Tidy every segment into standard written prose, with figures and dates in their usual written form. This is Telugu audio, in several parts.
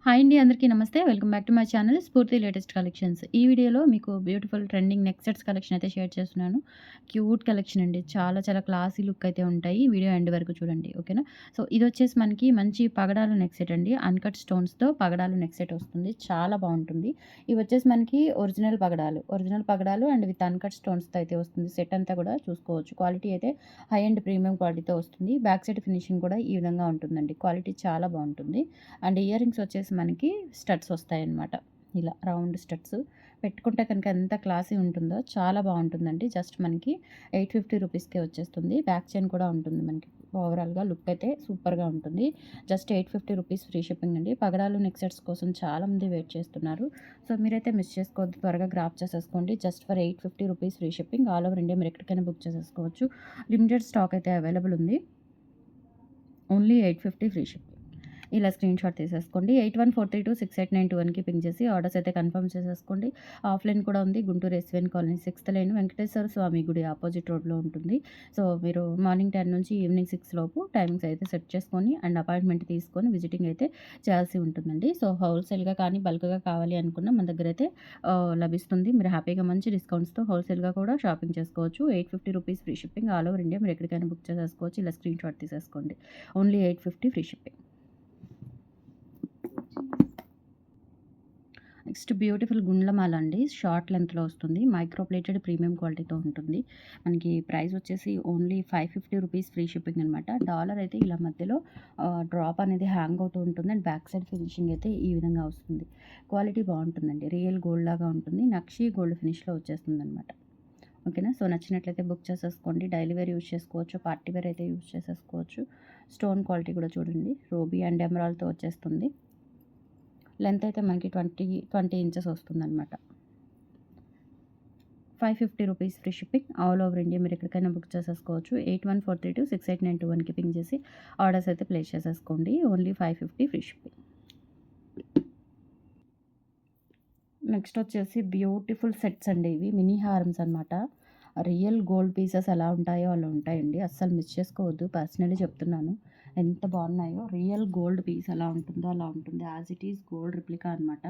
హాయ్ అండి. అందరికీ నమస్తే. Welcome back to my channel స్ఫూర్తి లేటెస్ట్ కలెక్షన్స్. ఈ వీడియోలో మీకు beautiful trending neck sets collection అయితే షేర్ చేస్తున్నాను. క్యూట్ కలెక్షన్ అండి. చాలా చాలా క్లాసీ లుక్ అయితే ఉంటాయి. వీడియో ఎండ్ వరకు చూడండి. ఓకేనా. సో ఇదొచ్చేసి మనకి మంచి పగడాలు నెక్ సెట్ అండి. అన్‌కట్ స్టోన్స్‌తో పగడాలు నెక్ సెట్ వస్తుంది. చాలా బావుంటుంది. ఇవి వచ్చేసి మనకి ఒరిజినల్ పగడాలు అండ్ విత్ అన్‌కట్ స్టోన్స్‌తో అయితే వస్తుంది. సెట్ అంతా కూడా చూసుకోవచ్చు. క్వాలిటీ అయితే హై అండ్ ప్రీమియం క్వాలిటీతో వస్తుంది. బ్యాక్ సైడ్ ఫినిషింగ్ కూడా ఈ విధంగా ఉంటుందండి. క్వాలిటీ చాలా బావుంటుంది. అండ్ ఇయర్ రింగ్స్ వచ్చేసి మనకి స్టడ్స్ వస్తాయన్నమాట. ఇలా రౌండ్ స్టడ్స్ పెట్టుకుంటే కనుక ఎంత క్లాసీ ఉంటుందో చాలా బాగుంటుందండి. జస్ట్ మనకి 850 రూపీస్కే వచ్చేస్తుంది. బ్యాక్ చైన్ కూడా ఉంటుంది మనకి. ఓవరాల్గా లుక్ అయితే సూపర్గా ఉంటుంది. జస్ట్ 850 రూపీస్ ఫ్రీ షిప్పింగ్ అండి. పగడాలు నెక్ సెట్స్ కోసం చాలామంది వెయిట్ చేస్తున్నారు. సో మీరైతే మిస్ చేసుకోవద్దు, త్వరగా గ్రాప్ చేసేసుకోండి. Just for 850 rupees free shipping. All over India మీరు ఎక్కడికైనా బుక్ చేసేసుకోవచ్చు. లిమిటెడ్ స్టాక్ అయితే అవైలబుల్ ఉంది. Only 850 free shipping. ఇలా స్క్రీన్ షాట్ తీసేసుకోండి. 8143268921కి పింక్ చేసి ఆర్డర్స్ అయితే కన్ఫర్మ్ చేసేసుకోండి. ఆఫ్లైన్ కూడా ఉంది. Guntur SVN colony 6th line Venkateswara Swamy గుడి ఆపోజిట్ రోడ్లో ఉంటుంది. సో మీరు మార్నింగ్ 10 నుంచి ఈవినింగ్ 6 లోపు టైమింగ్స్ అయితే సెట్ చేసుకొని అండ్ అపాయింట్మెంట్ తీసుకొని విజిటింగ్ అయితే చేయాల్సి ఉంటుందండి. సో హోల్సేల్గా కానీ బల్క్గా కావాలి అనుకున్న మన దగ్గర అయితే లభిస్తుంది. మీరు హ్యాపీగా మంచి డిస్కౌంట్స్తో హోల్సేల్గా కూడా షాపింగ్ చేసుకోవచ్చు. 850 rupees free shipping. All over India మీరు ఎక్కడికైనా బుక్ చేసేసుకోవచ్చు. ఇలా స్క్రీన్ షాట్ తీసేసుకోండి. Only 850 free shipping. Next beautiful గుండ్లమాల అండి. షార్ట్ లెంత్‌లో వస్తుంది. మైక్రో ప్లేటెడ్ ప్రీమియం క్వాలిటీతో ఉంటుంది. మనకి ప్రైస్ వచ్చేసి ఓన్లీ 550 రూపీస్ ఫ్రీ షిప్పింగ్ అనమాట. డాలర్ అయితే ఇలా మధ్యలో డ్రాప్ అనేది హ్యాంగ్ అవుతూ ఉంటుంది. అండ్ బ్యాక్ సైడ్ ఫినిషింగ్ అయితే ఈ విధంగా వస్తుంది. క్వాలిటీ బాగుంటుందండి. రియల్ గోల్డ్ లాగా ఉంటుంది. నక్షి గోల్డ్ ఫినిష్‌లో వచ్చేస్తుందనమాట. ఓకేనా. సో నచ్చినట్లయితే బుక్ చేసేసుకోండి. డైలీ వేర్ యూజ్ చేసుకోవచ్చు. పార్టీ వేర్ అయితే యూజ్ చేసేసుకోవచ్చు. స్టోన్ క్వాలిటీ కూడా చూడండి. రూబీ అండ్ ఎమరాల్డ్‌తో వచ్చేస్తుంది. లెంత్ అయితే మనకి 20 ఇంచెస్ వస్తుందన్నమాట. 550 rupees free shipping. All over India మీరు ఎక్కడికైనా బుక్ చేసేసుకోవచ్చు. 8143268921కి పింక్ చేసి ఆర్డర్స్ అయితే ప్లేస్ చేసేసుకోండి. Only 550 free shipping. నెక్స్ట్ వచ్చేసి బ్యూటిఫుల్ సెట్స్ అండి. ఇవి మినీ హారమ్స్ అనమాట. రియల్ గోల్డ్ పీసెస్ ఎలా ఉంటాయో అలా ఉంటాయండి. అస్సలు మిస్ చేసుకోవద్దు. పర్సనలీ చెప్తున్నాను. ఎంత బాగున్నాయో. రియల్ గోల్డ్ పీస్ ఎలా ఉంటుందో అలా ఉంటుంది. As it is gold replica అనమాట.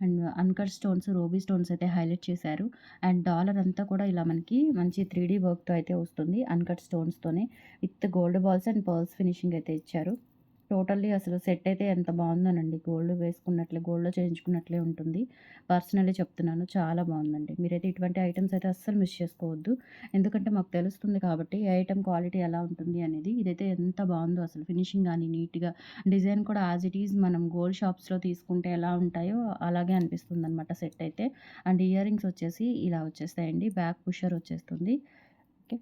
And uncut stones, ruby stones అయితే హైలైట్ చేశారు. అండ్ డాలర్ అంతా కూడా ఇలా మనకి మంచి 3D వర్క్తో అయితే వస్తుంది. అన్కట్ స్టోన్స్తోనే with gold balls and pearls finishing అయితే ఇచ్చారు. టోటల్లీ అసలు సెట్ అయితే ఎంత బాగుందోనండి. గోల్డ్ వేసుకున్నట్లే, గోల్డ్‌లో చేయించుకున్నట్లే ఉంటుంది. పర్సనల్లీ చెప్తున్నాను. చాలా బాగుందండి. మీరైతే ఇటువంటి ఐటెమ్స్ అయితే అస్సలు మిస్ చేసుకోవద్దు. ఎందుకంటే మాకు తెలుస్తుంది కాబట్టి ఏ ఐటెమ్ క్వాలిటీ ఎలా ఉంటుంది అనేది. ఇదైతే ఎంత బాగుందో అసలు. ఫినిషింగ్ గానీ నీట్‌గా, డిజైన్ కూడా యాజ్ ఇట్ ఈజ్ మనం గోల్డ్ షాప్స్‌లో తీసుకుంటే ఎలా ఉంటాయో అలాగే అనిపిస్తుందనమాట సెట్ అయితే. అండ్ ఇయర్ రింగ్స్ వచ్చేసి ఇలా వచ్చేస్తాయండి. బ్యాక్ పుషర్ వచ్చేస్తుంది. ఓకే.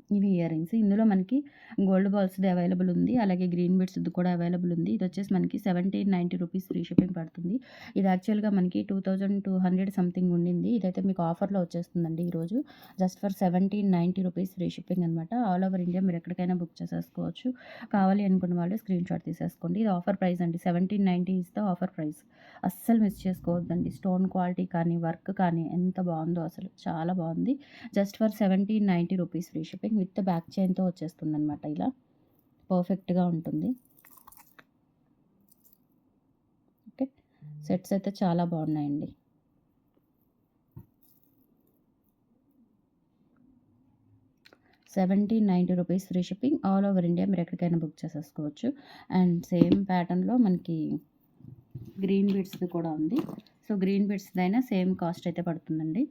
ఇవి ఇయర్ రింగ్స్. ఇందులో మనకి గోల్డ్ బాల్స్‌ది అవైలబుల్ ఉంది. అలాగే గ్రీన్ బీడ్స్‌ది కూడా అవైలబుల్ ఉంది. ఇదొచ్చేసి మనకి 1790 రూపీస్ ఫ్రీ షిప్పింగ్ పడుతుంది. ఇది యాక్చువల్‌గా మనకి 2200 సంథింగ్ ఉండింది. ఇదైతే మీకు ఆఫర్‌లో వచ్చేస్తుందండి ఈరోజు. Just for 1790 rupees free shipping అనమాట. ఆల్ ఓవర్ ఇండియా మీరు ఎక్కడికైనా బుక్ చేసేసుకోవచ్చు. కావాలి అనుకున్న వాళ్ళు స్క్రీన్ షాట్ తీసేసుకోండి. ఇది ఆఫర్ ప్రైస్ అండి. 1790 ఈస్ ద ఆఫర్ ప్రైస్. అస్సలు మిస్ చేసుకోవద్దండి. స్టోన్ క్వాలిటీ కానీ, వర్క్ కానీ ఎంత బాగుందో అసలు. చాలా బాగుంది. Just for 1790 rupees free shipping with back చైన్‌తో వచ్చేస్తుందనమాట ఇలా. పర్ఫెక్ట్‌గా ఉంటుంది. ఓకే. సెట్స్ అయితే చాలా బాగున్నాయండి. ₹1790 free shipping. All over India మీరు ఎక్కడికైనా బుక్ చేసేసుకోవచ్చు. అండ్ సేమ్ ప్యాటర్న్‌లో మనకి గ్రీన్ బీడ్స్‌ది కూడా ఉంది. సో గ్రీన్ బీడ్స్‌దైనా సేమ్ కాస్ట్ అయితే పడుతుందండి.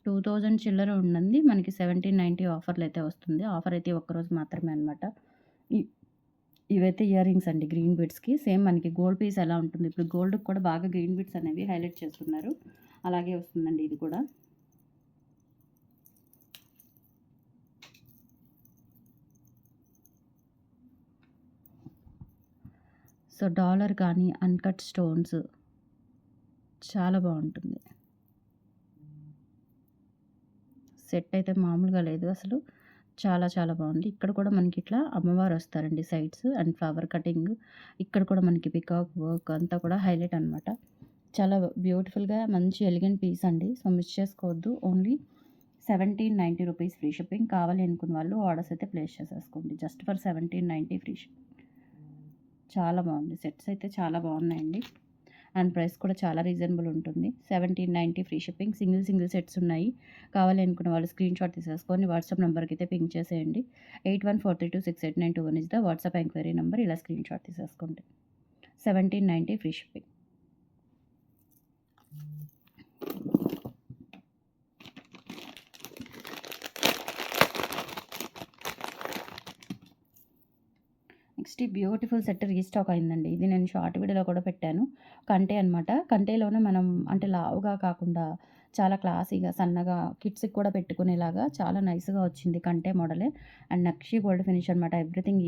2000 చిల్లర ఉండండి. మనకి 1790 ఆఫర్‌లో అయితే వస్తుంది. ఆఫర్ అయితే ఒక్కరోజు మాత్రమే అనమాట. ఇ ఇవైతే ఇయర్ రింగ్స్ అండి గ్రీన్ బీడ్స్‌కి. సేమ్ మనకి గోల్డ్ పీస్ ఎలా ఉంటుంది. ఇప్పుడు గోల్డ్‌కి కూడా బాగా గ్రీన్ బీడ్స్ అనేవి హైలైట్ చేస్తున్నారు. అలాగే వస్తుందండి ఇది కూడా. సో డాలర్ కానీ, అన్‌కట్ స్టోన్స్ చాలా బాగుంటుంది. సెట్ అయితే మామూలుగా లేదు అసలు. చాలా చాలా బాగుంది. ఇక్కడ కూడా మనకి ఇట్లా అమ్మవారు వస్తారండి సైడ్స్ అండ్ ఫ్లవర్ కటింగ్. ఇక్కడ కూడా మనకి పికాక్ వర్క్ అంతా కూడా హైలైట్ అనమాట. చాలా బ్యూటిఫుల్‌గా మంచి ఎలిగెంట్ పీస్ అండి. సో మిస్ చేసుకోవద్దు. Only 1790 rupees free shipping. కావాలి అనుకున్న వాళ్ళు ఆర్డర్స్ అయితే ప్లేస్ చేసేసుకోండి. Just for 1790 free shipping. చాలా బాగుంది. సెట్స్ అయితే చాలా బాగున్నాయండి. అండ్ ప్రైస్ కూడా చాలా రీజనబుల్ ఉంటుంది. 1790 ఫ్రీ షిప్పింగ్. సింగిల్ సెట్స్ ఉన్నాయి. కావాలి అనుకున్న వాళ్ళు స్క్రీన్ షాట్ తీసేసుకొని వాట్సాప్ నెంబర్కి అయితే పింక్ చేసేయండి. 8143268921 is the WhatsApp enquiry number. ఇలా స్క్రీన్ షాట్ తీసేసుకోండి. 1790 ఫ్రీ షిప్పింగ్. నెక్స్ట్ ఈ బ్యూటిఫుల్ సెట్ రీస్టాక్ అయిందండి. ఇది నేను షార్ట్ వీడియోలో కూడా పెట్టాను. కంటే అనమాట. కంటేలోనే మనం అంటే లావుగా కాకుండా చాలా క్లాసీగా, సన్నగా కిడ్స్‌కి కూడా పెట్టుకునేలాగా చాలా నైస్‌గా వచ్చింది కంటే మోడలే. అండ్ నక్షి గోల్డ్ ఫినిష్ అనమాట.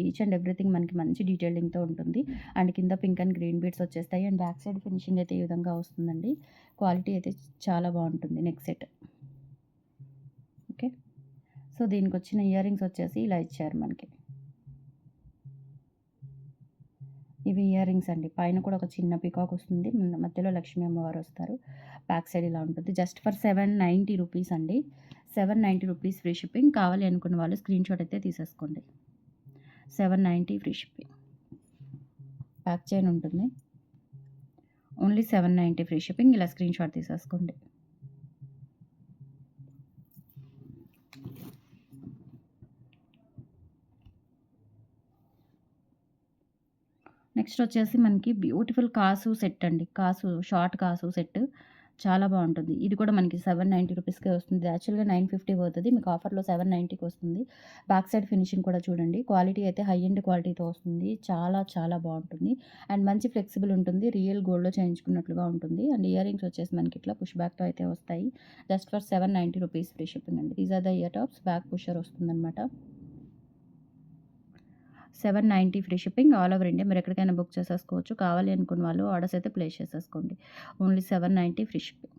ఈచ్ అండ్ ఎవ్రీథింగ్ మనకి మంచి డీటెయిలింగ్‌తో ఉంటుంది. అండ్ కింద పింక్ అండ్ గ్రీన్ బీడ్స్ వచ్చేస్తాయి. అండ్ బ్యాక్ సైడ్ ఫినిషింగ్ అయితే ఈ విధంగా వస్తుందండి. క్వాలిటీ అయితే చాలా బాగుంటుంది నెక్ సెట్. ఓకే. సో దీనికొచ్చిన ఇయర్ రింగ్స్ వచ్చేసి ఇలా ఇచ్చారు మనకి. ఇవి ఇయర్ రింగ్స్ అండి. పైన కూడా ఒక చిన్న పీకాక్ వస్తుంది. మధ్యలో లక్ష్మీ అమ్మవారు వస్తారు. బ్యాక్ సైడ్ ఇలా ఉంటుంది. జస్ట్ ఫర్ 790 రూపీస్ అండి. 790 రూపీస్ ఫ్రీ షిప్పింగ్. కావాలి అనుకున్న వాళ్ళు స్క్రీన్ షాట్ అయితే తీసేసుకోండి. 790 ఫ్రీ షిప్పింగ్. బ్యాక్ చైన్ ఉంటుంది. Only 790 free shipping. ఇలా స్క్రీన్ షాట్ తీసేసుకోండి. నెక్స్ట్ వచ్చేసి మనకి బ్యూటిఫుల్ కాసు సెట్ అండి. షార్ట్ కాసు సెట్ చాలా బాగుంటుంది. ఇది కూడా మనకి 790 రూపీస్‌కే వస్తుంది. యాక్చువల్‌గా 950 పోతది. మీకు ఆఫర్‌లో 790కి వస్తుంది. బ్యాక్ సైడ్ ఫినిషింగ్ కూడా చూడండి. క్వాలిటీ అయితే హై ఎండ్ క్వాలిటీతో వస్తుంది. చాలా చాలా బాగుంటుంది. అండ్ మంచి ఫ్లెక్సిబుల్ ఉంటుంది. రియల్ గోల్డ్‌లో చేయించుకున్నట్లుగా ఉంటుంది. అండ్ ఇయర్ రింగ్స్ వచ్చేసి మనకి ఇట్లా పుష్ బ్యాక్‌తో అయితే వస్తాయి. Just for 790 rupees free shipping అండి. These are the ear tops. Back pusher వస్తుందనమాట. 790 free shipping. All over India. మీరు ఎక్కడికైనా బుక్ చేసేసుకోవచ్చు. కావాలి అనుకున్న వాళ్ళు ఆర్డర్స్ అయితే ప్లేస్ చేసేసుకోండి. Only 790 free shipping.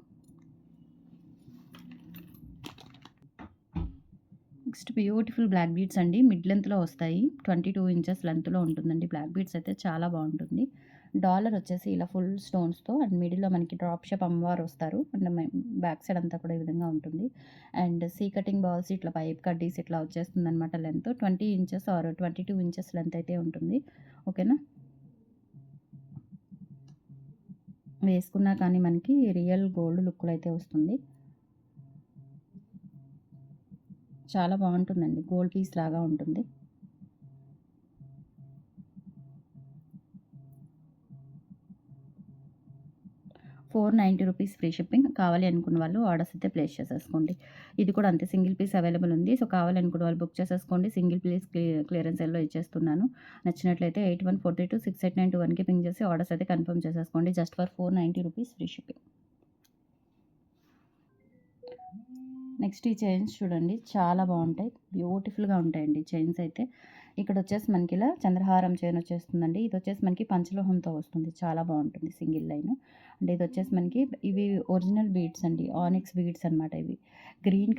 Next beautiful black beads అండి. మిడ్ లెంత్‌లో వస్తాయి. 22 ఇంచెస్ లెంత్‌లో ఉంటుందండి. బ్లాక్ బీడ్స్ అయితే చాలా బాగుంటుంది. డాలర్ వచ్చేసి ఇలా ఫుల్ స్టోన్స్‌తో అండ్ మిడిల్‌లో మనకి డ్రాప్ షేప్ అమ్మవారు వస్తారు. అండ్ బ్యాక్ సైడ్ అంతా కూడా ఈ విధంగా ఉంటుంది. అండ్ సీ కటింగ్ బాల్స్ ఇట్లా పైప్ కడ్డీస్ ఇట్లా వచ్చేస్తుందనమాట length. 20 inches or 22 inches length అయితే ఉంటుంది. ఓకేనా? వేసుకున్నా కానీ మనకి రియల్ గోల్డ్ లుక్‌లో అయితే వస్తుంది. చాలా బాగుంటుందండి. గోల్డ్ పీస్ లాగా ఉంటుంది. ₹490 ఫ్రీ షిప్పింగ్. కావాలి అనుకున్న వాళ్ళు ఆర్డర్స్ అయితే ప్లేస్ చేసేసుకోండి. ఇది కూడా అంతే సింగిల్ పీస్ అవైలబుల్ ఉంది. సో కావాలి అనుకున్న వాళ్ళు బుక్ చేసేసుకోండి. సింగిల్ పీస్ క్లియరెన్స్ సేల్‌లో ఇచ్చేస్తున్నాను. నచ్చినట్లయితే 8142689221కి పింగ్ చేసి ఆర్డర్స్ అయితే కన్ఫర్మ్ చేసేసుకోండి. Just for ₹490 free shipping. Next ఈ చైన్స్ చూడండి. చాలా బాగుంటాయి. బ్యూటిఫుల్‌గా ఉంటాయండి చైన్స్ అయితే. ఇక్కడ వచ్చేసి మనకి ఇలా చంద్రహారం చైన్ వచ్చేస్తుందండి. ఇది వచ్చేసి మనకి పంచలోహంతో వస్తుంది. చాలా బాగుంటుంది సింగిల్ లైన్. అంటే ఇది వచ్చేసి మనకి ఇవి ఒరిజినల్ బీడ్స్ అండి. ఆనిక్స్ బీడ్స్ అనమాట ఇవి. గ్రీన్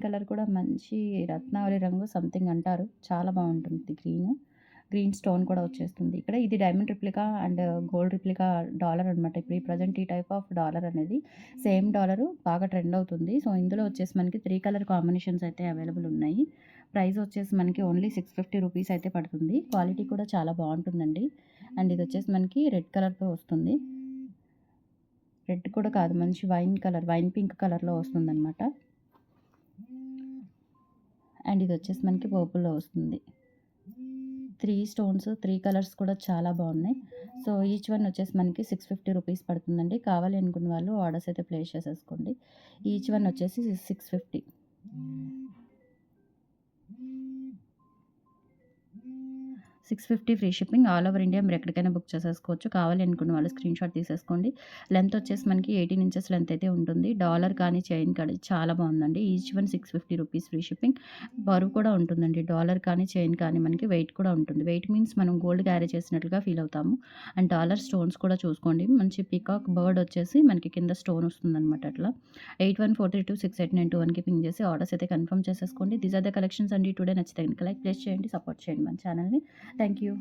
కలర్ కూడా మంచి రత్నావళి రంగు సంథింగ్ అంటారు. చాలా బాగుంటుంది గ్రీన్ స్టోన్ కూడా వచ్చేస్తుంది. ఇక్కడ ఇది diamond replica and gold replica dollar అనమాట. ఇప్పుడు ఈ ప్రెజెంట్ ఈ టైప్ ఆఫ్ డాలర్ అనేది సేమ్ డాలరు బాగా ట్రెండ్ అవుతుంది. సో ఇందులో వచ్చేసి మనకి 3 కలర్ కాంబినేషన్స్ అయితే అవైలబుల్ ఉన్నాయి. ప్రైస్ వచ్చేసి మనకి ఓన్లీ ₹650 అయితే పడుతుంది. క్వాలిటీ కూడా చాలా బాగుంటుందండి. అండ్ ఇది వచ్చేసి మనకి రెడ్ కలర్‌తో వస్తుంది. రెడ్ కూడా కాదు, మంచి వైన్ పింక్ కలర్‌లో వస్తుందనమాట. అండ్ ఇది వచ్చేసి మనకి పర్పుల్‌లో వస్తుంది. 3 స్టోన్స్ 3 కలర్స్ కూడా చాలా బాగున్నాయి. సో ఈచ్ వన్ వచ్చేసి మనకి ₹650 పడుతుందండి. కావాలి అనుకున్న వాళ్ళు ఆర్డర్స్ అయితే ప్లేస్ చేసేసుకోండి. ఈచ్ వన్ వచ్చేసి 650. 650 free shipping. All over India. మీరు ఎక్కడికైనా బుక్ చేసేసుకోవచ్చు. కావాలి అనుకున్న వాళ్ళు స్క్రీన్ షాట్ తీసేసుకోండి. లెంత్ వచ్చేసి మనకి 18 ఇంచెస్ లెంత్ అయితే ఉంటుంది. డాలర్ కానీ చైన్ కానీ చాలా బాగుందండి. Each one ₹650 free shipping. బరువు కూడా ఉంటుందండి. డాలర్ కానీ చైన్ కానీ మనకి వెయిట్ కూడా ఉంటుంది. వెయిట్ మీన్స్ మనం గోల్డ్ క్యారీ చేసినట్లుగా ఫీల్ అవుతాము. అండ్ డాలర్ స్టోన్స్ కూడా చూసుకోండి. మంచి పీకాక్ బర్డ్ వచ్చేసి మనకి కింద స్టోన్ వస్తుందనమాట. అట్లా 8143268921కి పింగ్ చేసి ఆర్డర్స్ అయితే కన్ఫర్మ్ చేసేసుకోండి. దీస్ ఆర్ ద కలెక్షన్స్ అండి టుడే. నచ్చితే కనుక లైక్ ప్లేస్ చేయండి. సపోర్ట్ చేయండి మన ఛానల్‌ని. Thank you.